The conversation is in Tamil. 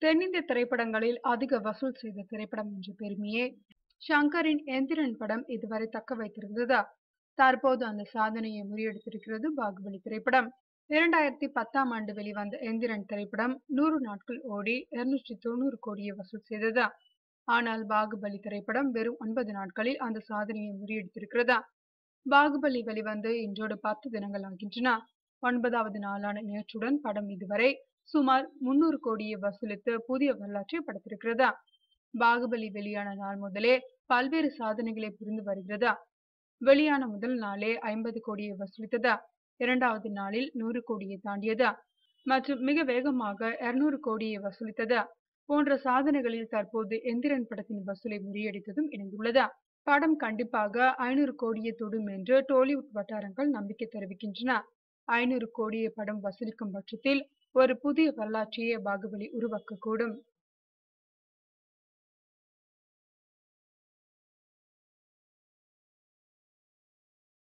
தென்னிந்திய திரைப்படங்களில் அதிக வசூல் செய்த திரைப்படம் என்ற பெருமையை ஷங்கரின் எந்திரன் படம் இதுவரை தக்க வைத்திருந்தது. தற்போது அந்த சாதனையை முறியடித்திருக்கிறது பாகுபலி திரைப்படம். 2010ஆம் ஆண்டு வெளிவந்த எந்திரன் திரைப்படம் 100 நாட்கள் ஓடி 290 கோடியை வசூல் செய்தது. ஆனால் பாகுபலி திரைப்படம் வெறும் 9 நாட்களில் அந்த சாதனையை முறியடித்திருக்கிறது. பாகுபலி வெளிவந்து இன்றோடு 10 தினங்கள் ஆகின்றன. 9வது நாளான நேற்றுடன் படம் இதுவரை சுமார் 300 கோடியை வசூலித்து புதிய வரலாற்றை படைத்திருக்கிறது. பாகுபலி வெளியான நாள் முதலே பல்வேறு சாதனைகளை புரிந்து வருகிறது. வெளியான முதல் நாளே 50 கோடியை வசூலித்தது. 2வது நாளில் 100 கோடியை தாண்டியது மற்றும் மிக வேகமாக 200 கோடியை வசூலித்தது போன்ற சாதனைகளில் தற்போது எந்திரன் படத்தின் வசூலை முறியடித்ததும் இணைந்துள்ளது. படம் கண்டிப்பாக 500 கோடியை தொடும் என்று டோலிவுட் வட்டாரங்கள் நம்பிக்கை தெரிவிக்கின்றன. 500 கோடியை படம் வசூலிக்கும் பட்சத்தில் ஒரு புதிய வரலாற்றையே பாகுபலி உருவாக்கக்கூடும்.